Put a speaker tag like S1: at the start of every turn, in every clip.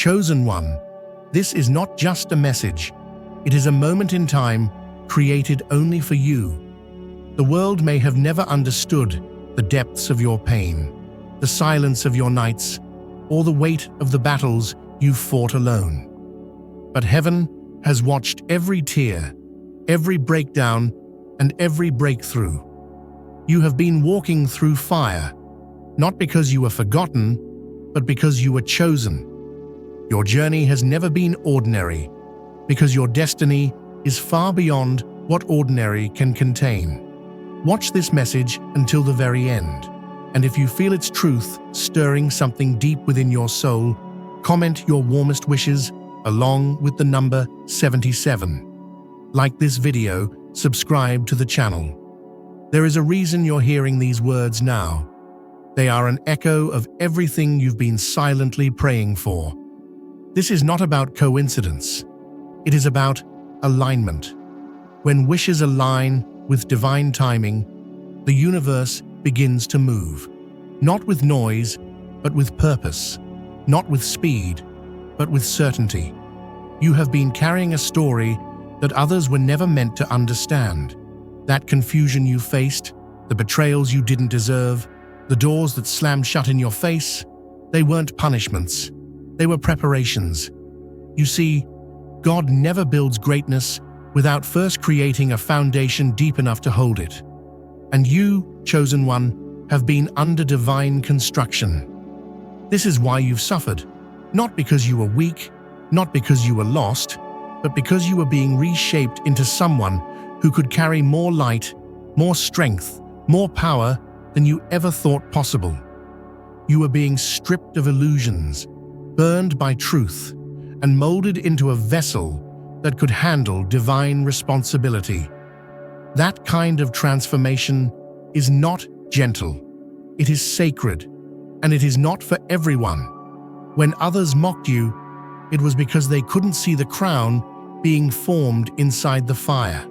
S1: Chosen one, this is not just a message. It is a moment in time created only for you. The world may have never understood the depths of your pain, the silence of your nights, or the weight of the battles you've fought alone. But heaven has watched every tear, every breakdown, and every breakthrough. You have been walking through fire, not because you were forgotten, but because you were chosen. Your journey has never been ordinary, because your destiny is far beyond what ordinary can contain. Watch this message until the very end, and if you feel its truth stirring something deep within your soul, comment your warmest wishes along with the number 77. Like this video, subscribe to the channel. There is a reason you're hearing these words now. They are an echo of everything you've been silently praying for. This is not about coincidence. It is about alignment. When wishes align with divine timing, the universe begins to move. Not with noise, but with purpose. Not with speed, but with certainty. You have been carrying a story that others were never meant to understand. That confusion you faced, the betrayals you didn't deserve, the doors that slammed shut in your face, they weren't punishments. They were preparations. You see, God never builds greatness without first creating a foundation deep enough to hold it. And you, chosen one, have been under divine construction. This is why you've suffered, not because you were weak, not because you were lost, but because you were being reshaped into someone who could carry more light, more strength, more power than you ever thought possible. You were being stripped of illusions, burned by truth, and molded into a vessel that could handle divine responsibility. That kind of transformation is not gentle. It is sacred, and it is not for everyone. When others mocked you, it was because they couldn't see the crown being formed inside the fire.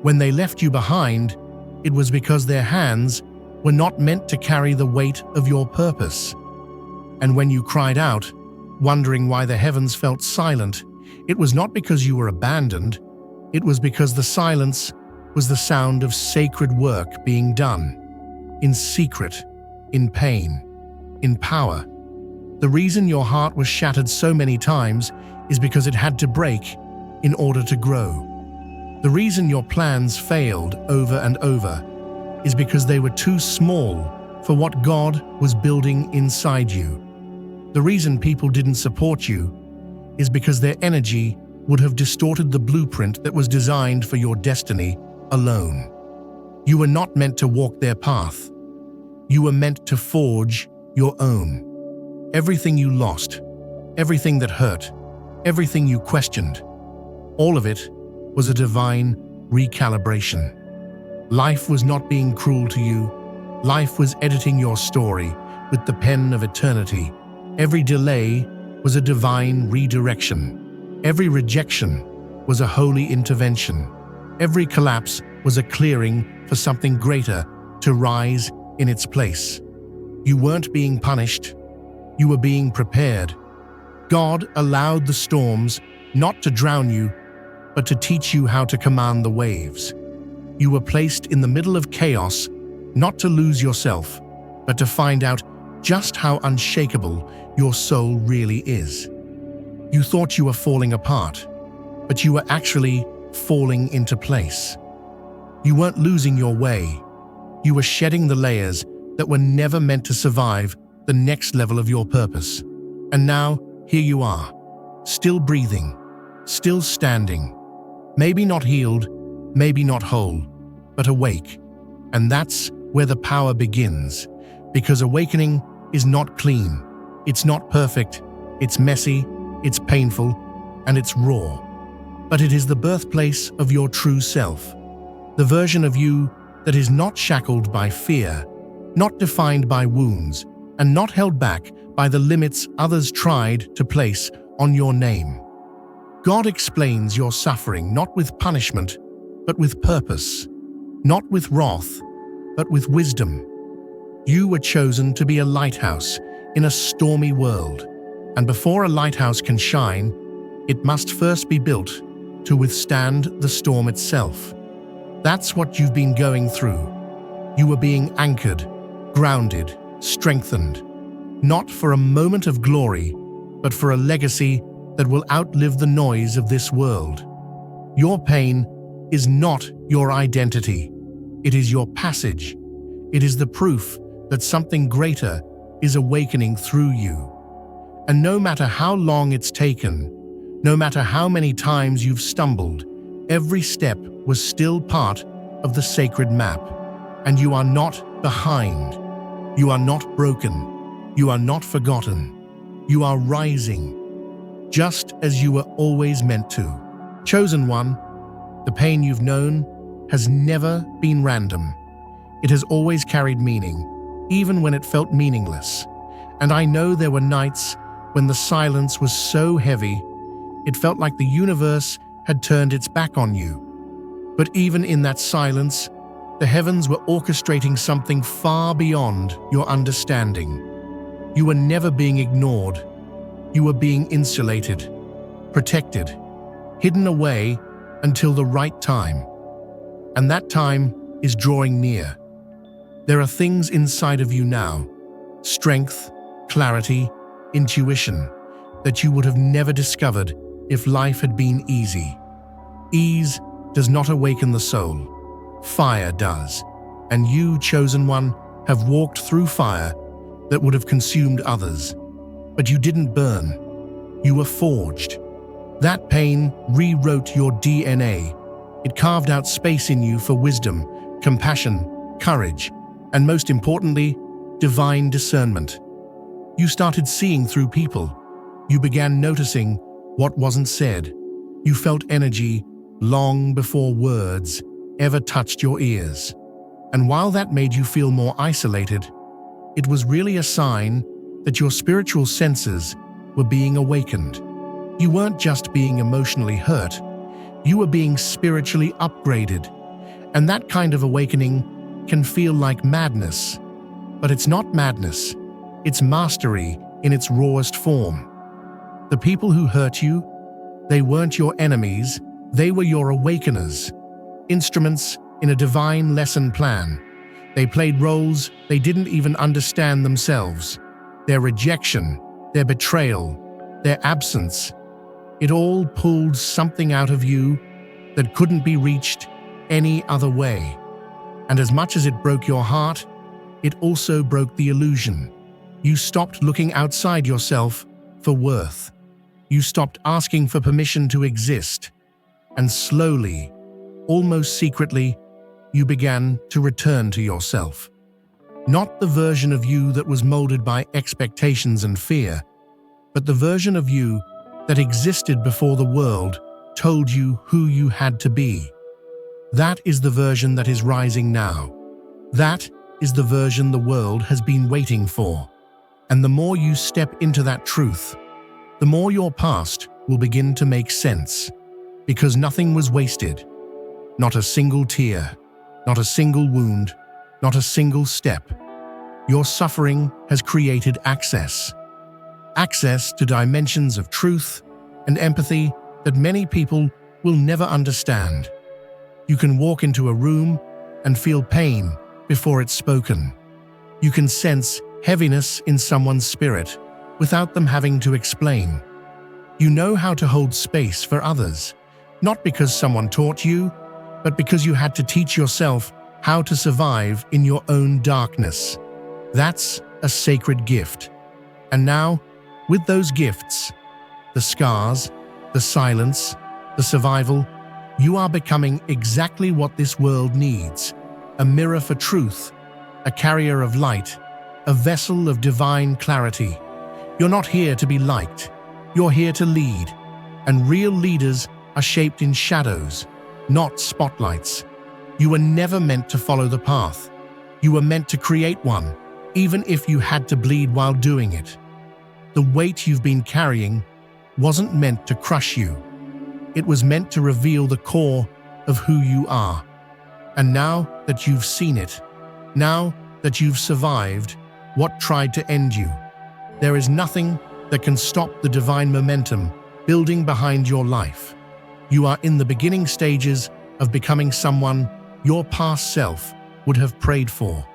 S1: When they left you behind, it was because their hands were not meant to carry the weight of your purpose. And when you cried out, wondering why the heavens felt silent, it was not because you were abandoned, it was because the silence was the sound of sacred work being done. In secret, in pain, in power. The reason your heart was shattered so many times is because it had to break in order to grow. The reason your plans failed over and over is because they were too small for what God was building inside you. The reason people didn't support you is because their energy would have distorted the blueprint that was designed for your destiny alone. You were not meant to walk their path. You were meant to forge your own. Everything you lost, everything that hurt, everything you questioned, all of it was a divine recalibration. Life was not being cruel to you. Life was editing your story with the pen of eternity. Every delay was a divine redirection. Every rejection was a holy intervention. Every collapse was a clearing for something greater to rise in its place. You weren't being punished. You were being prepared. God allowed the storms not to drown you, but to teach you how to command the waves. You were placed in the middle of chaos, not to lose yourself, but to find out just how unshakable your soul really is. You thought you were falling apart, but you were actually falling into place. You weren't losing your way. You were shedding the layers that were never meant to survive the next level of your purpose. And now, here you are, still breathing, still standing, maybe not healed, maybe not whole, but awake. And that's where the power begins, because awakening is not clean, it's not perfect, it's messy, it's painful, and it's raw. But it is the birthplace of your true self, the version of you that is not shackled by fear, not defined by wounds, and not held back by the limits others tried to place on your name. God explains your suffering not with punishment, but with purpose, not with wrath, but with wisdom. You were chosen to be a lighthouse in a stormy world, And before a lighthouse can shine, it must first be built to withstand the storm itself. That's what you've been going through. You were being anchored, grounded, strengthened, not for a moment of glory, but for a legacy that will outlive the noise of this world. Your pain is not your identity. It is your passage. It is the proof that something greater is awakening through you. And no matter how long it's taken, no matter how many times you've stumbled, every step was still part of the sacred map. And you are not behind. You are not broken. You are not forgotten. You are rising, just as you were always meant to. Chosen one, the pain you've known has never been random. It has always carried meaning, even when it felt meaningless. And I know there were nights when the silence was so heavy, it felt like the universe had turned its back on you. But even in that silence, the heavens were orchestrating something far beyond your understanding. You were never being ignored. You were being insulated, protected, hidden away until the right time. And that time is drawing near. There are things inside of you now, strength, clarity, intuition, that you would have never discovered if life had been easy. Ease does not awaken the soul. Fire does. And you, chosen one, have walked through fire that would have consumed others. But you didn't burn. You were forged. That pain rewrote your DNA. It carved out space in you for wisdom, compassion, courage, and most importantly, divine discernment. You started seeing through people. You began noticing what wasn't said. You felt energy long before words ever touched your ears. And while that made you feel more isolated, it was really a sign that your spiritual senses were being awakened. You weren't just being emotionally hurt, you were being spiritually upgraded. And that kind of awakening can feel like madness. But it's not madness, it's mastery in its rawest form. The people who hurt you, they weren't your enemies, they were your awakeners. Instruments in a divine lesson plan. They played roles they didn't even understand themselves. Their rejection, their betrayal, their absence. It all pulled something out of you that couldn't be reached any other way. And as much as it broke your heart, it also broke the illusion. You stopped looking outside yourself for worth. You stopped asking for permission to exist. And slowly, almost secretly, you began to return to yourself. Not the version of you that was molded by expectations and fear, but the version of you that existed before the world told you who you had to be. That is the version that is rising now. That is the version the world has been waiting for. And the more you step into that truth, the more your past will begin to make sense. Because nothing was wasted. Not a single tear, not a single wound, not a single step. Your suffering has created access. Access to dimensions of truth and empathy that many people will never understand. You can walk into a room and feel pain before it's spoken. You can sense heaviness in someone's spirit without them having to explain. You know how to hold space for others, not because someone taught you, but because you had to teach yourself how to survive in your own darkness. That's a sacred gift. And now, with those gifts, the scars, the silence, the survival, you are becoming exactly what this world needs: a mirror for truth, a carrier of light, a vessel of divine clarity. You're not here to be liked, you're here to lead, and real leaders are shaped in shadows, not spotlights. You were never meant to follow the path. You were meant to create one, even if you had to bleed while doing it. The weight you've been carrying wasn't meant to crush you. It was meant to reveal the core of who you are. And now that you've seen it, now that you've survived what tried to end you, there is nothing that can stop the divine momentum building behind your life. You are in the beginning stages of becoming someone your past self would have prayed for,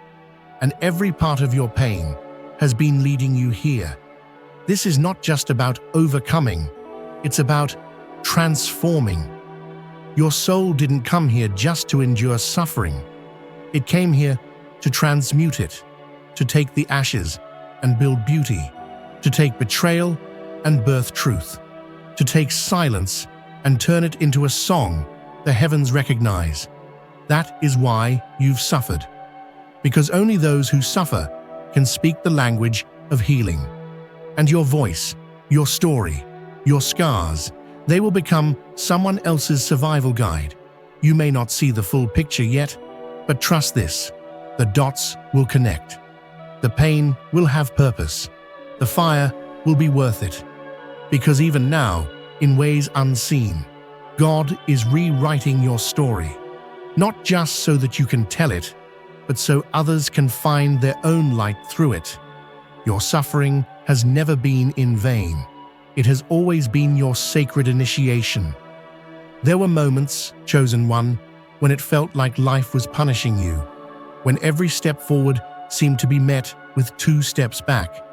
S1: and every part of your pain has been leading you here. This is not just about overcoming, it's about transforming. Your soul didn't come here just to endure suffering. It came here to transmute it, to take the ashes and build beauty, to take betrayal and birth truth, to take silence and turn it into a song the heavens recognize. That is why you've suffered. Because only those who suffer can speak the language of healing. And your voice, your story, your scars, they will become someone else's survival guide. You may not see the full picture yet, but trust this, the dots will connect. The pain will have purpose. The fire will be worth it. Because even now, in ways unseen, God is rewriting your story. Not just so that you can tell it, but so others can find their own light through it. Your suffering has never been in vain. It has always been your sacred initiation. There were moments, chosen one, when it felt like life was punishing you, when every step forward seemed to be met with 2 steps back,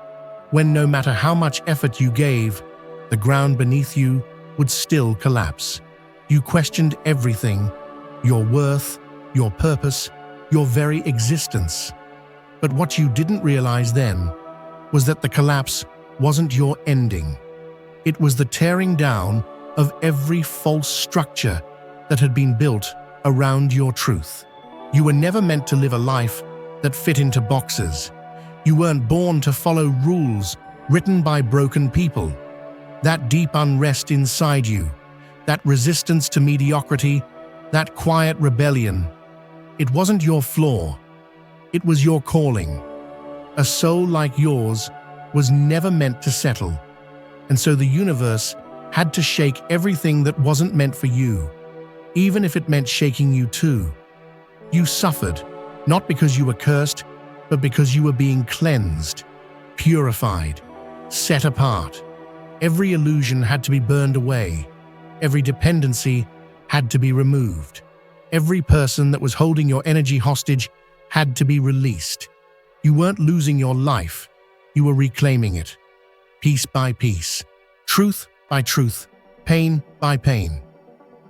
S1: when no matter how much effort you gave, the ground beneath you would still collapse. You questioned everything, your worth, your purpose, your very existence. But what you didn't realize then was that the collapse wasn't your ending. It was the tearing down of every false structure that had been built around your truth. You were never meant to live a life that fit into boxes. You weren't born to follow rules written by broken people. That deep unrest inside you, that resistance to mediocrity, that quiet rebellion, it wasn't your flaw. It was your calling. A soul like yours was never meant to settle. And so the universe had to shake everything that wasn't meant for you, even if it meant shaking you too. You suffered, not because you were cursed, but because you were being cleansed, purified, set apart. Every illusion had to be burned away. Every dependency had to be removed. Every person that was holding your energy hostage had to be released. You weren't losing your life, you were reclaiming it. Piece by piece, truth by truth, pain by pain.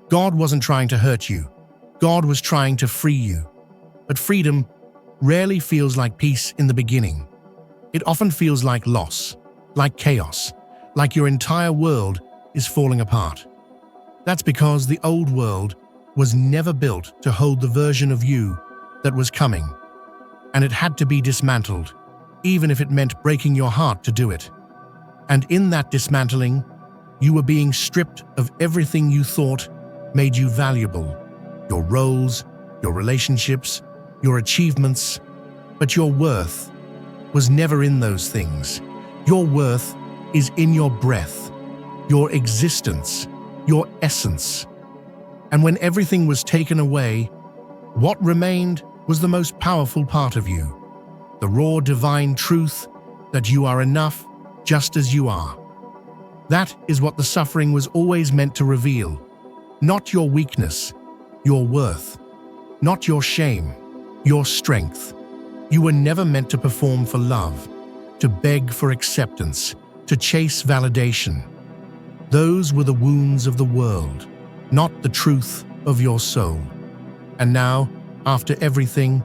S1: God wasn't trying to hurt you. God was trying to free you. But freedom rarely feels like peace in the beginning. It often feels like loss, like chaos, like your entire world is falling apart. That's because the old world was never built to hold the version of you that was coming. And it had to be dismantled, even if it meant breaking your heart to do it. And in that dismantling, you were being stripped of everything you thought made you valuable. Your roles, your relationships, your achievements. But your worth was never in those things. Your worth is in your breath, your existence, your essence. And when everything was taken away, what remained was the most powerful part of you, the raw divine truth that you are enough just as you are. That is what the suffering was always meant to reveal. Not your weakness, your worth. Not your shame, your strength. You were never meant to perform for love, to beg for acceptance, to chase validation. Those were the wounds of the world, not the truth of your soul. And now, after everything,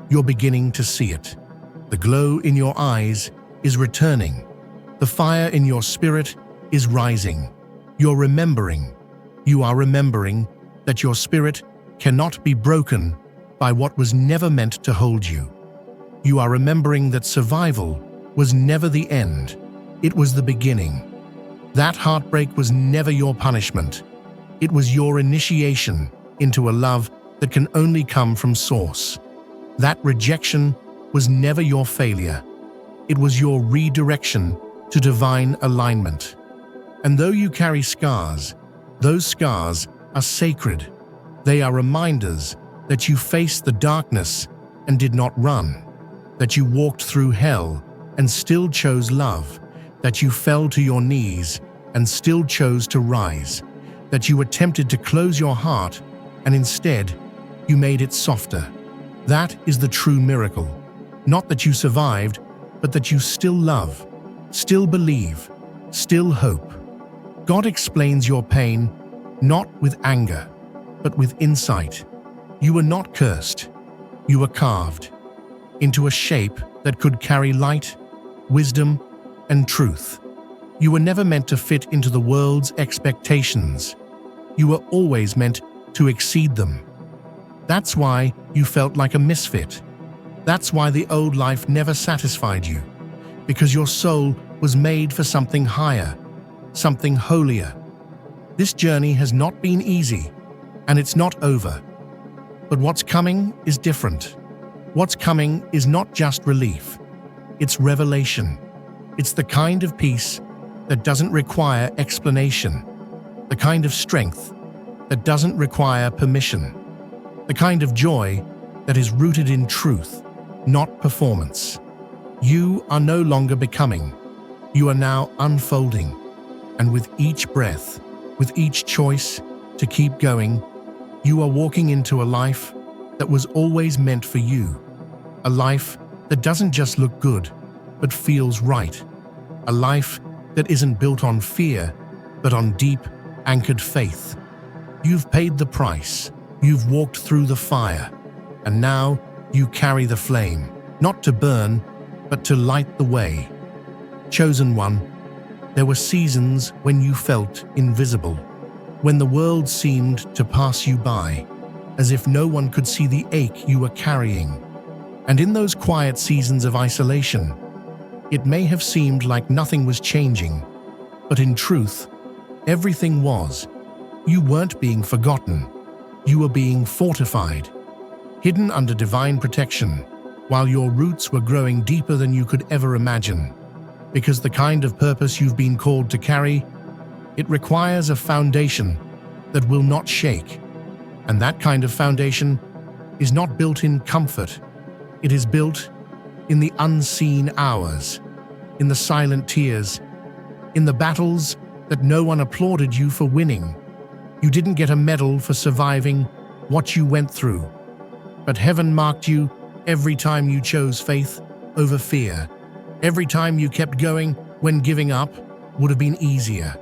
S1: you're beginning to see it. The glow in your eyes is returning. The fire in your spirit is rising. You're remembering. You are remembering that your spirit cannot be broken by what was never meant to hold you. You are remembering that survival was never the end. It was the beginning. That heartbreak was never your punishment. It was your initiation into a love that can only come from source. That rejection was never your failure. It was your redirection to divine alignment. And though you carry scars, those scars are sacred. They are reminders that you faced the darkness and did not run, that you walked through hell and still chose love, that you fell to your knees and still chose to rise, that you attempted to close your heart and instead you made it softer. That is the true miracle. Not that you survived, but that you still love, still believe, still hope. God explains your pain not with anger, but with insight. You were not cursed. You were carved into a shape that could carry light, wisdom, and truth. You were never meant to fit into the world's expectations. You were always meant to exceed them. That's why you felt like a misfit. That's why the old life never satisfied you, because your soul was made for something higher, something holier. This journey has not been easy, and it's not over. But what's coming is different. What's coming is not just relief. It's revelation. It's the kind of peace that doesn't require explanation, the kind of strength that doesn't require permission, the kind of joy that is rooted in truth, not performance. You are no longer becoming. You are now unfolding. And with each breath, with each choice to keep going, you are walking into a life that was always meant for you. A life that doesn't just look good, but feels right. A life that isn't built on fear, but on deep, anchored faith. You've paid the price. You've walked through the fire. And now you carry the flame, not to burn, but to light the way. Chosen one, there were seasons when you felt invisible, when the world seemed to pass you by, as if no one could see the ache you were carrying. And in those quiet seasons of isolation, it may have seemed like nothing was changing, but in truth, everything was. You weren't being forgotten. You were being fortified, hidden under divine protection, while your roots were growing deeper than you could ever imagine. Because the kind of purpose you've been called to carry, it requires a foundation that will not shake. And that kind of foundation is not built in comfort. It is built in the unseen hours, in the silent tears, in the battles that no one applauded you for winning. You didn't get a medal for surviving what you went through, but heaven marked you every time you chose faith over fear. Every time you kept going when giving up would have been easier.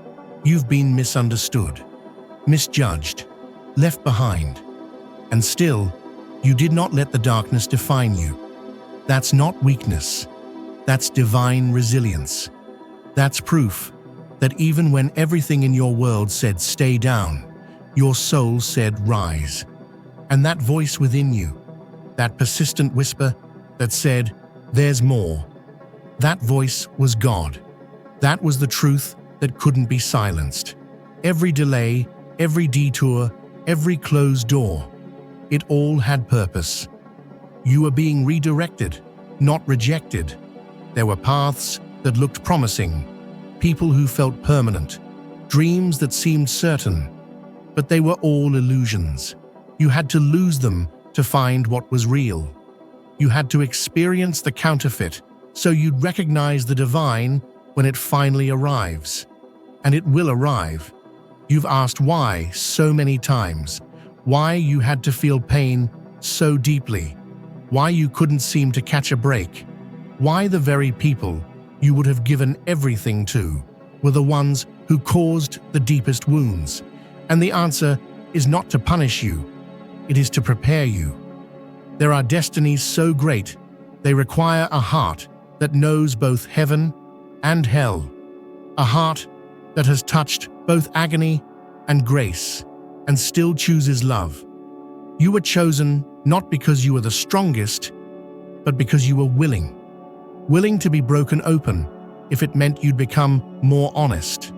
S1: You've been misunderstood, misjudged, left behind. And still, you did not let the darkness define you. That's not weakness. That's divine resilience. That's proof that even when everything in your world said stay down, your soul said rise. And that voice within you, that persistent whisper that said, there's more. That voice was God. That was the truth that couldn't be silenced. Every delay, every detour, every closed door, it all had purpose. You were being redirected, not rejected. There were paths that looked promising, people who felt permanent, dreams that seemed certain, but they were all illusions. You had to lose them to find what was real. You had to experience the counterfeit so you'd recognize the divine when it finally arrives. And it will arrive. You've asked why so many times, why you had to feel pain so deeply, why you couldn't seem to catch a break, why the very people you would have given everything to were the ones who caused the deepest wounds. And the answer is not to punish you, it is to prepare you. There are destinies so great, they require a heart that knows both heaven and hell, a heart that has touched both agony and grace and still chooses love. You were chosen not because you were the strongest, but because you were willing to be broken open if it meant you'd become more honest,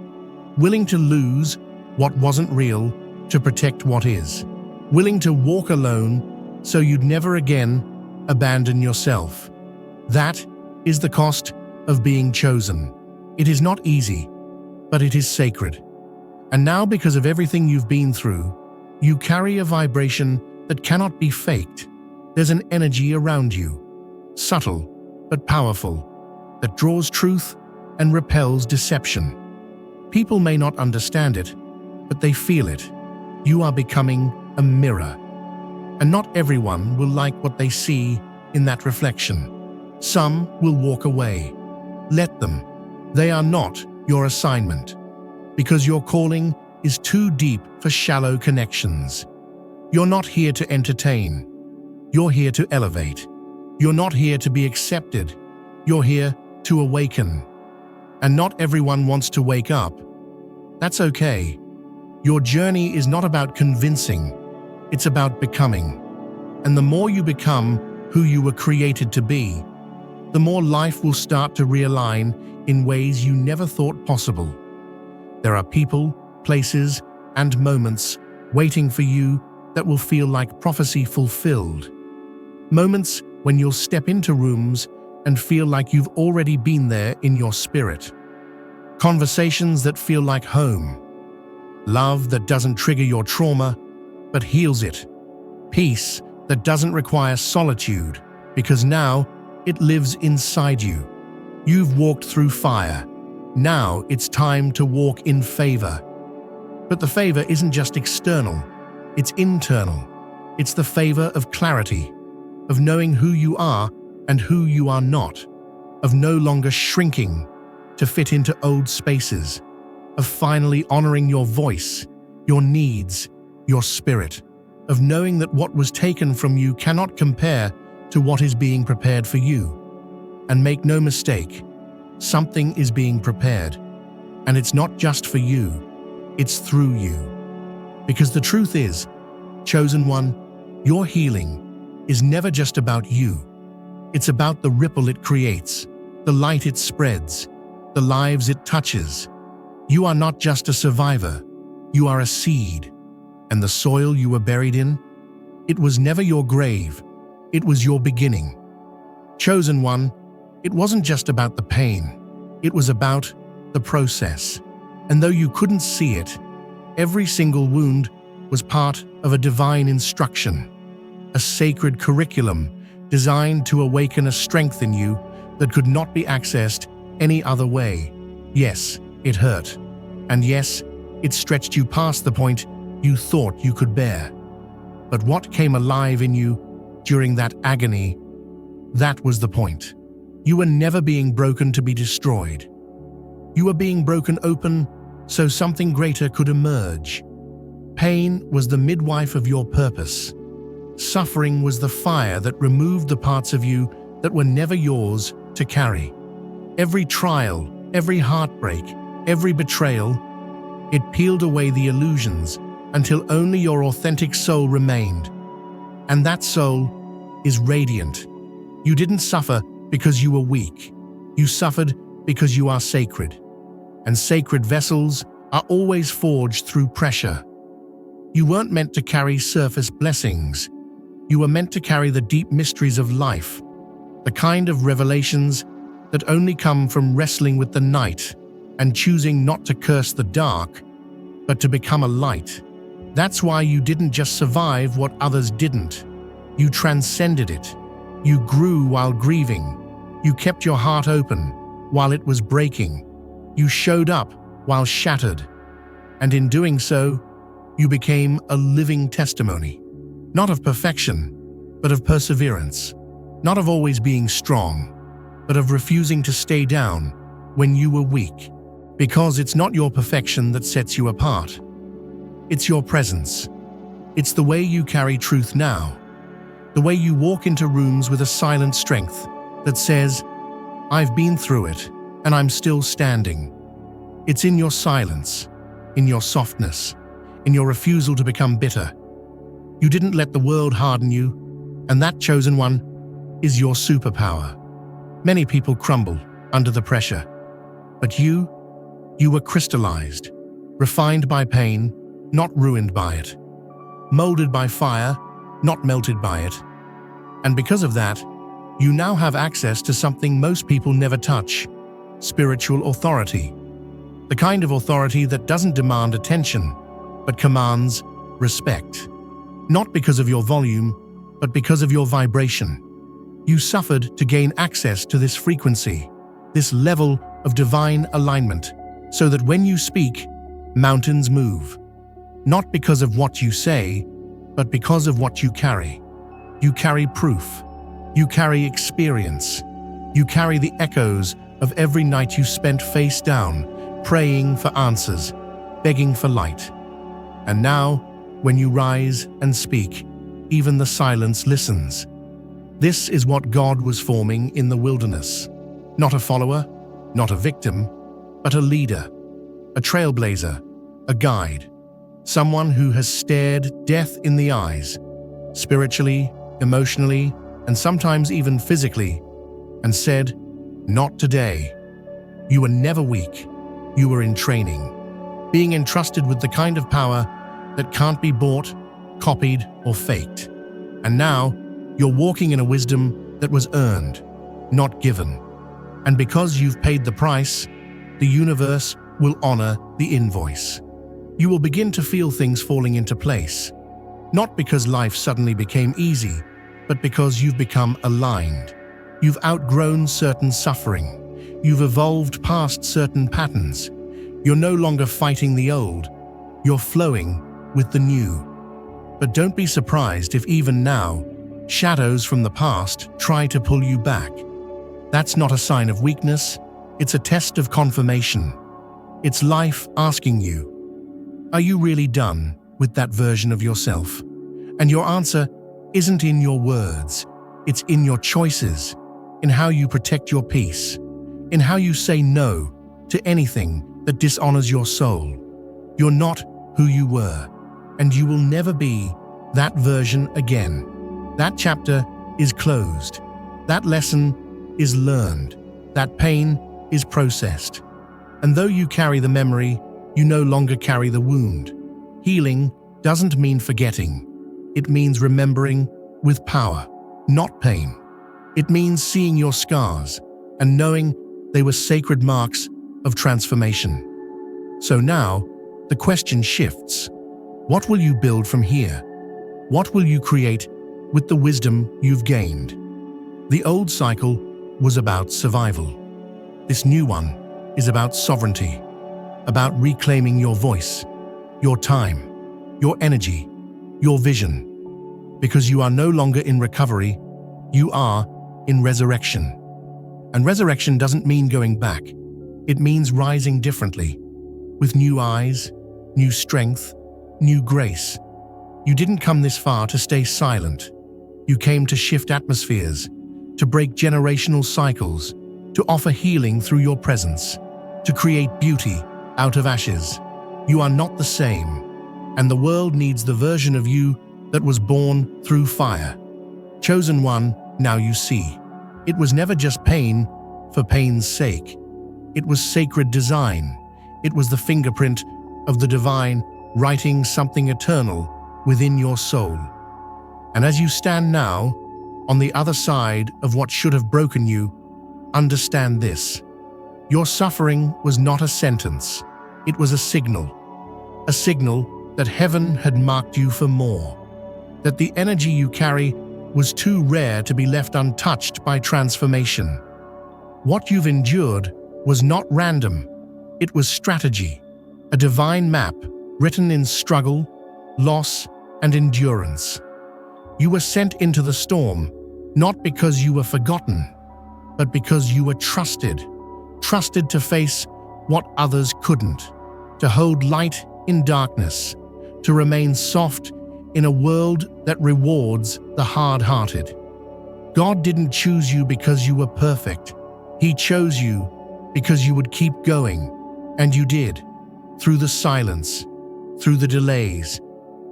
S1: willing to lose what wasn't real to protect what is, willing to walk alone so you'd never again abandon yourself. That is the cost of being chosen. It is not easy, but it is sacred. And now, because of everything you've been through, you carry a vibration that cannot be faked. There's an energy around you, subtle but powerful, that draws truth and repels deception. People may not understand it, but they feel it. You are becoming a mirror. And not everyone will like what they see in that reflection. Some will walk away. Let them. They are not your assignment, because your calling is too deep for shallow connections. You're not here to entertain. You're here to elevate. You're not here to be accepted. You're here to awaken. And not everyone wants to wake up. That's okay. Your journey is not about convincing. It's about becoming. And the more you become who you were created to be, the more life will start to realign in ways you never thought possible. There are people, places, and moments waiting for you that will feel like prophecy fulfilled. Moments when you'll step into rooms and feel like you've already been there in your spirit. Conversations that feel like home. Love that doesn't trigger your trauma, but heals it. Peace that doesn't require solitude, because now it lives inside you. You've walked through fire. Now it's time to walk in favor. But the favor isn't just external, it's internal. It's the favor of clarity, of knowing who you are and who you are not, of no longer shrinking to fit into old spaces, of finally honoring your voice, your needs, your spirit, of knowing that what was taken from you cannot compare to what is being prepared for you. And make no mistake, something is being prepared, and it's not just for you, it's through you. Because the truth is, chosen one, your healing is never just about you. It's about the ripple it creates, the light it spreads, the lives it touches. You are not just a survivor, you are a seed. And the soil you were buried in, it was never your grave, it was your beginning. Chosen one, it wasn't just about the pain, it was about the process. And though you couldn't see it, every single wound was part of a divine instruction, a sacred curriculum designed to awaken a strength in you that could not be accessed any other way. Yes, it hurt. And yes, it stretched you past the point you thought you could bear. But what came alive in you during that agony, that was the point. You were never being broken to be destroyed. You were being broken open so something greater could emerge. Pain was the midwife of your purpose. Suffering was the fire that removed the parts of you that were never yours to carry. Every trial, every heartbreak, every betrayal, it peeled away the illusions until only your authentic soul remained. And that soul is radiant. You didn't suffer because you were weak. You suffered because you are sacred. And sacred vessels are always forged through pressure. You weren't meant to carry surface blessings. You were meant to carry the deep mysteries of life, the kind of revelations that only come from wrestling with the night and choosing not to curse the dark, but to become a light. That's why you didn't just survive what others didn't. You transcended it. You grew while grieving. You kept your heart open while it was breaking. You showed up while shattered. And in doing so, you became a living testimony. Not of perfection, but of perseverance. Not of always being strong, but of refusing to stay down when you were weak. Because it's not your perfection that sets you apart. It's your presence. It's the way you carry truth now. The way you walk into rooms with a silent strength that says, I've been through it, and I'm still standing. It's in your silence, in your softness, in your refusal to become bitter. You didn't let the world harden you, and that chosen one is your superpower. Many people crumble under the pressure, but you were crystallized, refined by pain, not ruined by it, molded by fire, not melted by it. And because of that, you now have access to something most people never touch: spiritual authority. The kind of authority that doesn't demand attention, but commands respect. Not because of your volume, but because of your vibration. You suffered to gain access to this frequency, this level of divine alignment, so that when you speak, mountains move. Not because of what you say, but because of what you carry. You carry proof. You carry experience. You carry the echoes of every night you spent face down, praying for answers, begging for light. And now, when you rise and speak, even the silence listens. This is what God was forming in the wilderness. Not a follower, not a victim, but a leader, a trailblazer, a guide, someone who has stared death in the eyes, spiritually, emotionally, and sometimes even physically, and said, "Not today." You were never weak. You were in training, being entrusted with the kind of power that can't be bought, copied, or faked. And now, you're walking in a wisdom that was earned, not given. And because you've paid the price, the universe will honor the invoice. You will begin to feel things falling into place, not because life suddenly became easy, but because you've become aligned. You've outgrown certain suffering. You've evolved past certain patterns. You're no longer fighting the old. You're flowing with the new. But don't be surprised if even now, shadows from the past try to pull you back. That's not a sign of weakness. It's a test of confirmation. It's life asking you, are you really done with that version of yourself? And your answer isn't in your words. It's in your choices, in how you protect your peace, in how you say no to anything that dishonors your soul. You're not who you were, and you will never be that version again. That chapter is closed. That lesson is learned. That pain is processed. And though you carry the memory, you no longer carry the wound. Healing doesn't mean forgetting. It means remembering with power, not pain. It means seeing your scars and knowing they were sacred marks of transformation. So now, the question shifts. What will you build from here? What will you create with the wisdom you've gained? The old cycle was about survival. This new one is about sovereignty, about reclaiming your voice, your time, your energy, your vision. Because you are no longer in recovery, you are in resurrection. And resurrection doesn't mean going back. It means rising differently, with new eyes, new strength, new grace. You didn't come this far to stay silent. You came to shift atmospheres, to break generational cycles, to offer healing through your presence, to create beauty out of ashes. You are not the same, and the world needs the version of you that was born through fire. Chosen one, now you see. It was never just pain for pain's sake. It was sacred design. It was the fingerprint of the divine writing something eternal within your soul. And as you stand now, on the other side of what should have broken you, understand this. Your suffering was not a sentence. It was a signal that heaven had marked you for more, that the energy you carry was too rare to be left untouched by transformation. What you've endured was not random. It was strategy, a divine map written in struggle, loss, and endurance. You were sent into the storm, not because you were forgotten, but because you were trusted to face what others couldn't, to hold light in darkness, to remain soft in a world that rewards the hard-hearted. God didn't choose you because you were perfect. He chose you because you would keep going, and you did, through the silence, through the delays,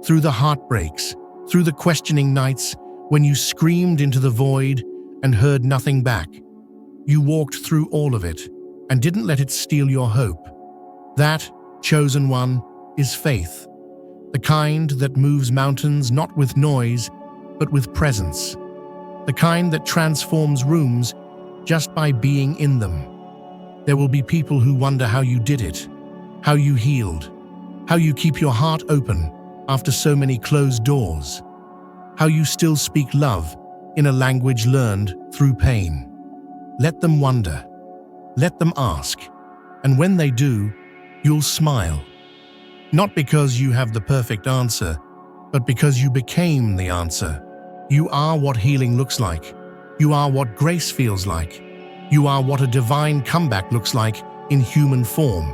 S1: through the heartbreaks, through the questioning nights when you screamed into the void and heard nothing back. You walked through all of it and didn't let it steal your hope. That, chosen one, is faith, the kind that moves mountains not with noise, but with presence, the kind that transforms rooms just by being in them. There will be people who wonder how you did it, how you healed, how you keep your heart open after so many closed doors, how you still speak love in a language learned through pain. Let them wonder. Let them ask. And when they do, you'll smile. Not because you have the perfect answer, but because you became the answer. You are what healing looks like. You are what grace feels like. You are what a divine comeback looks like in human form.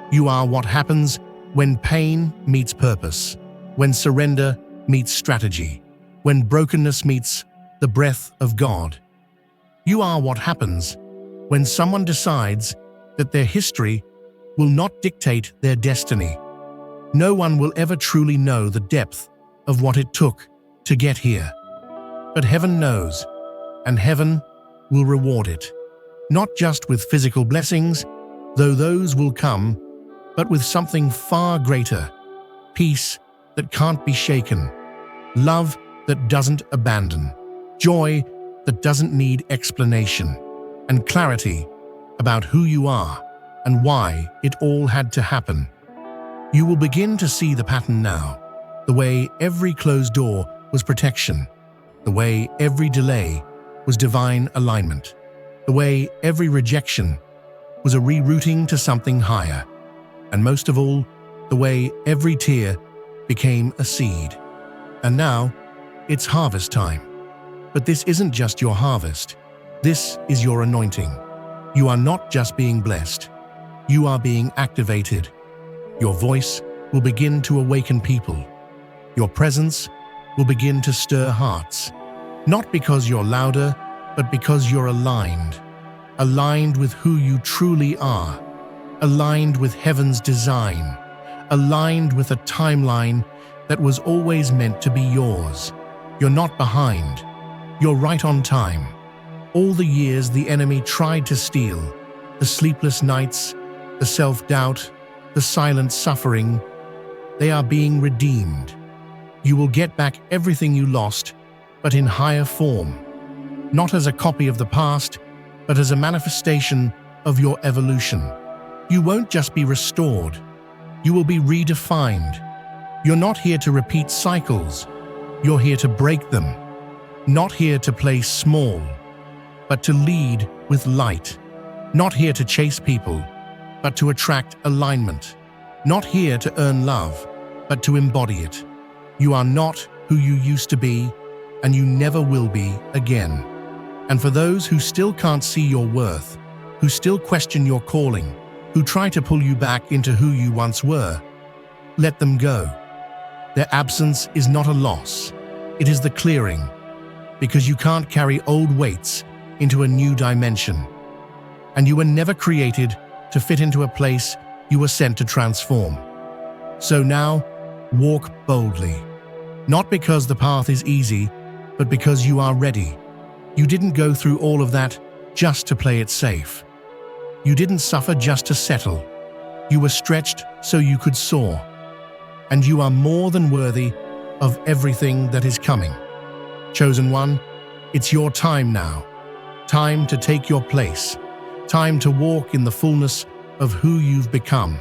S1: You are what happens when pain meets purpose, when surrender meets strategy, when brokenness meets the breath of God. You are what happens when someone decides that their history will not dictate their destiny. No one will ever truly know the depth of what it took to get here. But heaven knows, and heaven will reward it. Not just with physical blessings, though those will come, but with something far greater. Peace that can't be shaken. Love that doesn't abandon. Joy that doesn't need explanation. And clarity about who you are and why it all had to happen. You will begin to see the pattern now. The way every closed door was protection. The way every delay was divine alignment. The way every rejection was a rerouting to something higher. And most of all, the way every tear became a seed. And now, it's harvest time. But this isn't just your harvest. This is your anointing. You are not just being blessed. You are being activated. Your voice will begin to awaken people. Your presence will begin to stir hearts. Not because you're louder, but because you're aligned. Aligned with who you truly are. Aligned with heaven's design. Aligned with a timeline that was always meant to be yours. You're not behind. You're right on time. All the years the enemy tried to steal, the sleepless nights, the self-doubt, the silent suffering, they are being redeemed. You will get back everything you lost, but in higher form. Not as a copy of the past, but as a manifestation of your evolution. You won't just be restored. You will be redefined. You're not here to repeat cycles. You're here to break them. Not here to play small, but to lead with light. Not here to chase people, but to attract alignment. Not here to earn love, but to embody it. You are not who you used to be, and you never will be again. And for those who still can't see your worth, who still question your calling, who try to pull you back into who you once were, let them go. Their absence is not a loss. It is the clearing, because you can't carry old weights into a new dimension. And you were never created to fit into a place you were sent to transform. So now, walk boldly. Not because the path is easy, but because you are ready. You didn't go through all of that just to play it safe. You didn't suffer just to settle. You were stretched so you could soar. And you are more than worthy of everything that is coming. Chosen one, it's your time now. Time to take your place. Time to walk in the fullness of who you've become.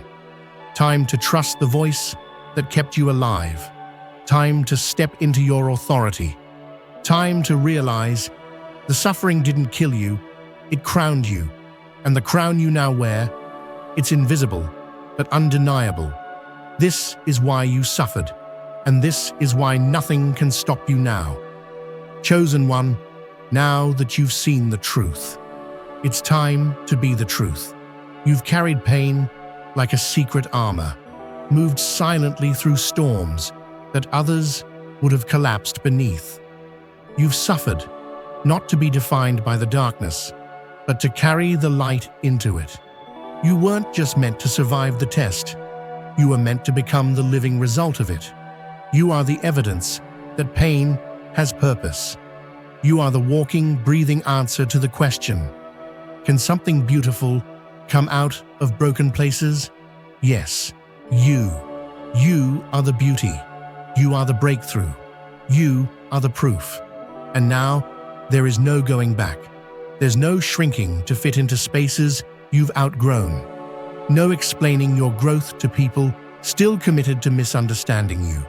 S1: Time to trust the voice that kept you alive. Time to step into your authority. Time to realize the suffering didn't kill you, it crowned you. And the crown you now wear, it's invisible, but undeniable. This is why you suffered, and this is why nothing can stop you now. Chosen one, now that you've seen the truth, it's time to be the truth. You've carried pain like a secret armor, moved silently through storms that others would have collapsed beneath. You've suffered, not to be defined by the darkness, but to carry the light into it. You weren't just meant to survive the test. You were meant to become the living result of it. You are the evidence that pain has purpose. You are the walking, breathing answer to the question, can something beautiful come out of broken places? Yes, you. You are the beauty. You are the breakthrough. You are the proof. And now, there is no going back. There's no shrinking to fit into spaces you've outgrown. No explaining your growth to people still committed to misunderstanding you.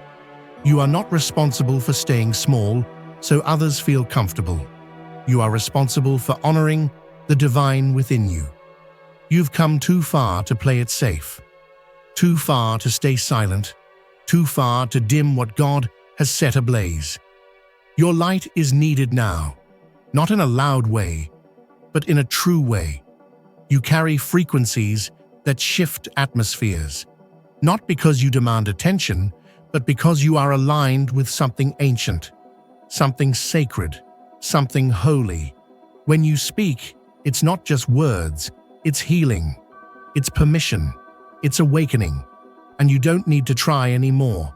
S1: You are not responsible for staying small so others feel comfortable. You are responsible for honoring the divine within you. You've come too far to play it safe, too far to stay silent, too far to dim what God has set ablaze. Your light is needed now, not in a loud way, but in a true way. You carry frequencies that shift atmospheres, not because you demand attention, but because you are aligned with something ancient, something sacred, something holy. When you speak, it's not just words, it's healing, it's permission, it's awakening, and you don't need to try anymore.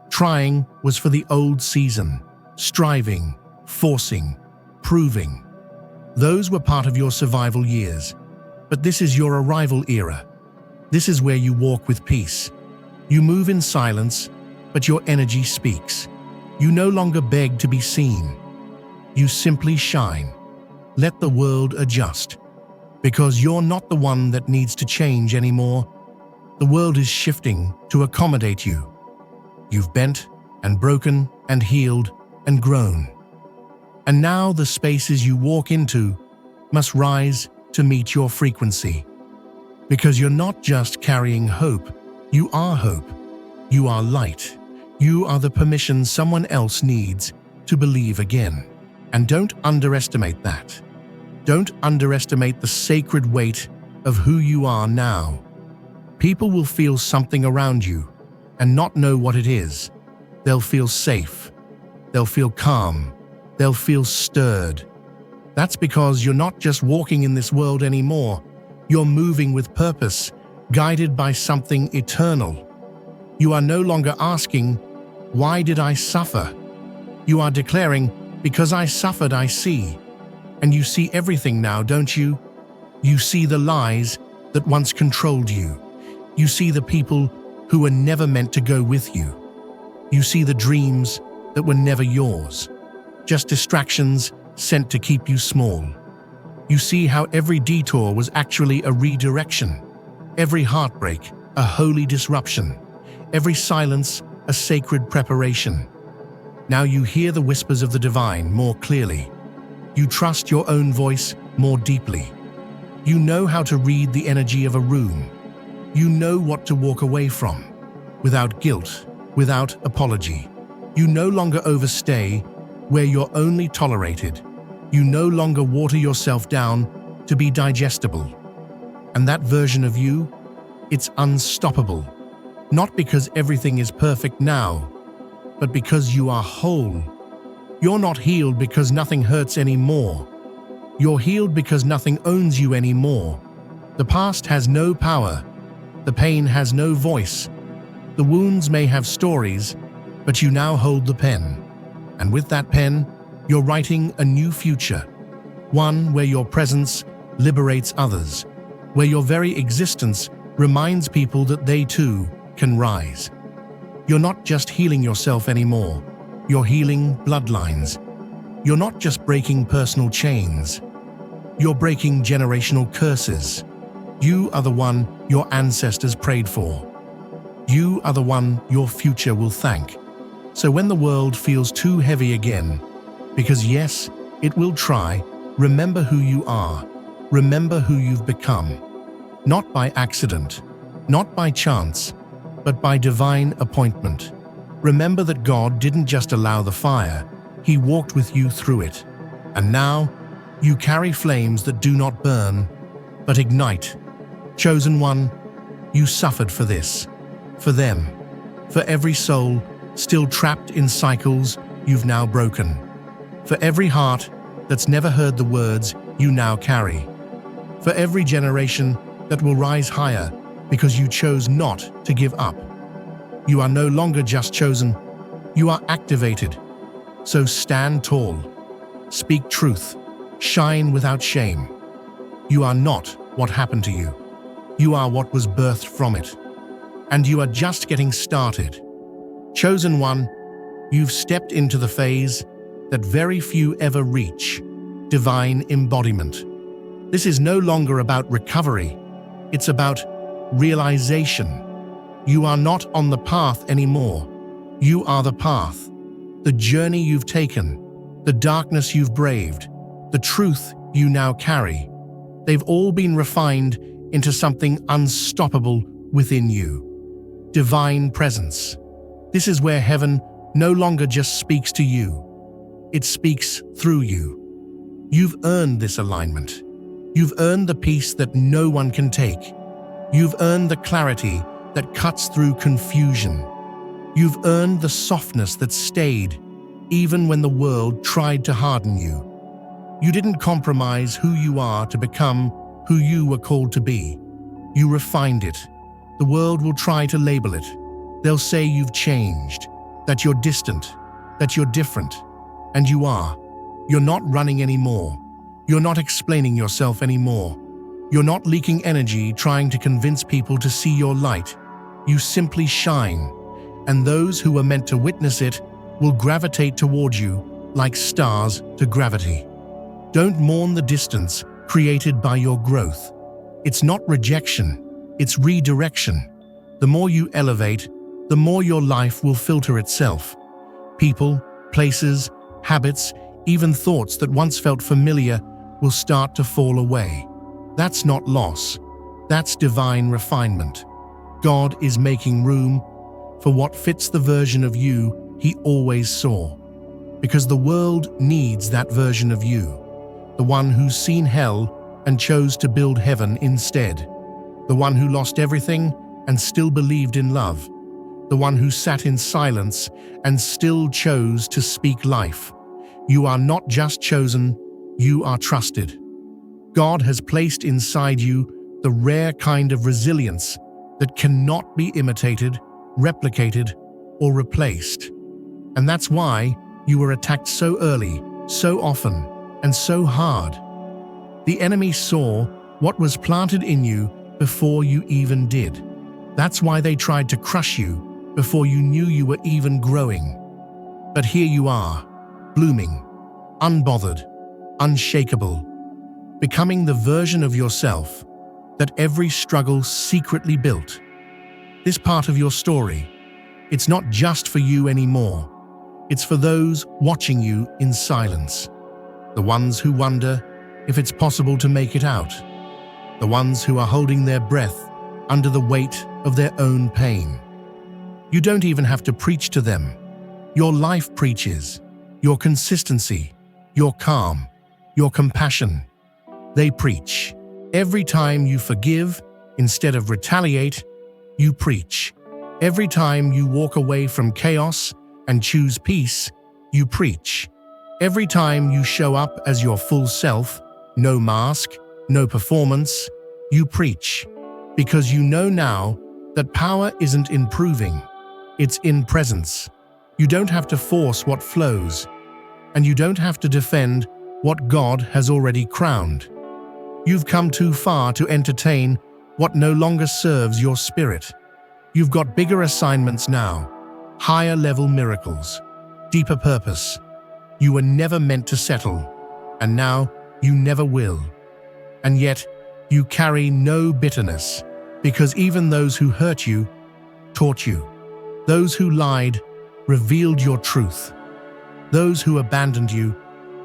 S1: Trying was for the old season, striving, forcing, proving. Those were part of your survival years, but this is your arrival era. This is where you walk with peace. You move in silence, but your energy speaks. You no longer beg to be seen. You simply shine. Let the world adjust. Because you're not the one that needs to change anymore. The world is shifting to accommodate you. You've bent and broken and healed and grown. And now the spaces you walk into must rise to meet your frequency. Because you're not just carrying hope, you are hope. You are light. You are the permission someone else needs to believe again. And don't underestimate that. Don't underestimate the sacred weight of who you are now. People will feel something around you and not know what it is. They'll feel safe. They'll feel calm. They'll feel stirred. That's because you're not just walking in this world anymore. You're moving with purpose, guided by something eternal. You are no longer asking, "Why did I suffer?" You are declaring, "Because I suffered, I see." And you see everything now, don't you? You see the lies that once controlled you. You see the people who were never meant to go with you. You see the dreams that were never yours, just distractions sent to keep you small. You see how every detour was actually a redirection, every heartbreak a holy disruption, every silence a sacred preparation. Now you hear the whispers of the divine more clearly. You trust your own voice more deeply. You know how to read the energy of a room. You know what to walk away from, without guilt, without apology. You no longer overstay where you're only tolerated. You no longer water yourself down to be digestible. And that version of you, it's unstoppable. Not because everything is perfect now, but because you are whole. You're not healed because nothing hurts anymore. You're healed because nothing owns you anymore. The past has no power. The pain has no voice. The wounds may have stories, but you now hold the pen. And with that pen, you're writing a new future. One where your presence liberates others, where your very existence reminds people that they too can rise. You're not just healing yourself anymore. You're healing bloodlines. You're not just breaking personal chains. You're breaking generational curses. You are the one your ancestors prayed for. You are the one your future will thank. So when the world feels too heavy again, because yes, it will try, remember who you are. Remember who you've become. Not by accident, not by chance, but by divine appointment. Remember that God didn't just allow the fire, He walked with you through it. And now, you carry flames that do not burn, but ignite. Chosen one, you suffered for this, for them, for every soul still trapped in cycles you've now broken, for every heart that's never heard the words you now carry, for every generation that will rise higher because you chose not to give up. You are no longer just chosen, you are activated. So stand tall, speak truth, shine without shame. You are not what happened to you. You are what was birthed from it. And you are just getting started. Chosen one, you've stepped into the phase that very few ever reach, divine embodiment. This is no longer about recovery, it's about realization. You are not on the path anymore. You are the path. The journey you've taken, the darkness you've braved, the truth you now carry. They've all been refined into something unstoppable within you. Divine presence. This is where heaven no longer just speaks to you. It speaks through you. You've earned this alignment. You've earned the peace that no one can take. You've earned the clarity that cuts through confusion. You've earned the softness that stayed, even when the world tried to harden you. You didn't compromise who you are to become who you were called to be. You refined it. The world will try to label it. They'll say you've changed, that you're distant, that you're different. And you are. You're not running anymore. You're not explaining yourself anymore. You're not leaking energy trying to convince people to see your light. You simply shine, and those who were meant to witness it will gravitate toward you like stars to gravity. Don't mourn the distance created by your growth. It's not rejection, it's redirection. The more you elevate, the more your life will filter itself. People, places, habits, even thoughts that once felt familiar will start to fall away. That's not loss. That's divine refinement. God is making room for what fits the version of you He always saw. Because the world needs that version of you. The one who's seen hell and chose to build heaven instead. The one who lost everything and still believed in love. The one who sat in silence and still chose to speak life. You are not just chosen, you are trusted. God has placed inside you the rare kind of resilience that cannot be imitated, replicated, or replaced. And that's why you were attacked so early, so often, and so hard. The enemy saw what was planted in you before you even did. That's why they tried to crush you before you knew you were even growing. But here you are, blooming, unbothered, unshakable, becoming the version of yourself that every struggle secretly built. This part of your story, it's not just for you anymore. It's for those watching you in silence. The ones who wonder if it's possible to make it out. The ones who are holding their breath under the weight of their own pain. You don't even have to preach to them. Your life preaches. Your consistency, your calm, your compassion. They preach. Every time you forgive instead of retaliate, you preach. Every time you walk away from chaos and choose peace, you preach. Every time you show up as your full self, no mask, no performance, you preach. Because you know now that power isn't in proving, it's in presence. You don't have to force what flows, and you don't have to defend what God has already crowned. You've come too far to entertain what no longer serves your spirit. You've got bigger assignments now, higher level miracles, deeper purpose. You were never meant to settle, and now you never will. And yet, you carry no bitterness, because even those who hurt you, taught you. Those who lied, revealed your truth. Those who abandoned you,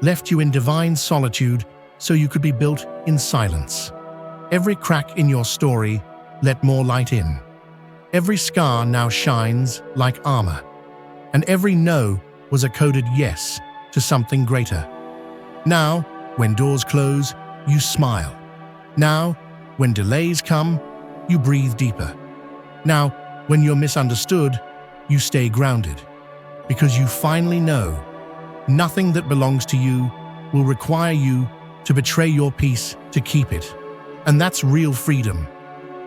S1: left you in divine solitude so you could be built in silence. Every crack in your story let more light in. Every scar now shines like armor. And every no was a coded yes to something greater. Now, when doors close, you smile. Now, when delays come, you breathe deeper. Now, when you're misunderstood, you stay grounded. Because you finally know nothing that belongs to you will require you to betray your peace to keep it. And that's real freedom.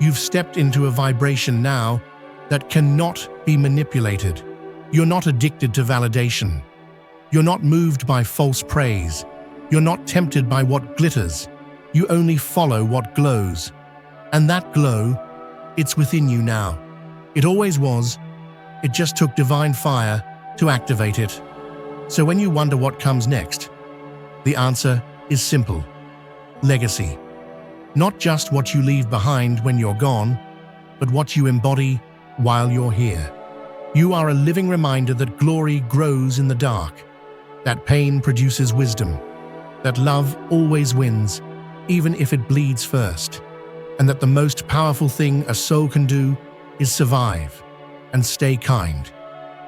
S1: You've stepped into a vibration now that cannot be manipulated. You're not addicted to validation. You're not moved by false praise. You're not tempted by what glitters. You only follow what glows. And that glow, it's within you now. It always was. It just took divine fire to activate it. So when you wonder what comes next, the answer is simple. Legacy. Not just what you leave behind when you're gone, but what you embody while you're here. You are a living reminder that glory grows in the dark, that pain produces wisdom, that love always wins, even if it bleeds first. and that the most powerful thing a soul can do is survive and stay kind.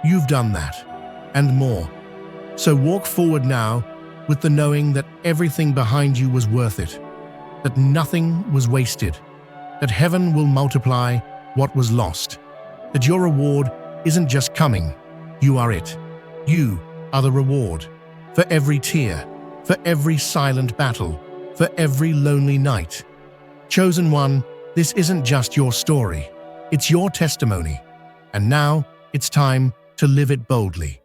S1: You've done that, and more. So walk forward now with the knowing that everything behind you was worth it, that nothing was wasted, that heaven will multiply what was lost, that your reward isn't just coming, you are it. You are the reward for every tear, for every silent battle, for every lonely night. Chosen one, this isn't just your story, it's your testimony. And now it's time to live it boldly.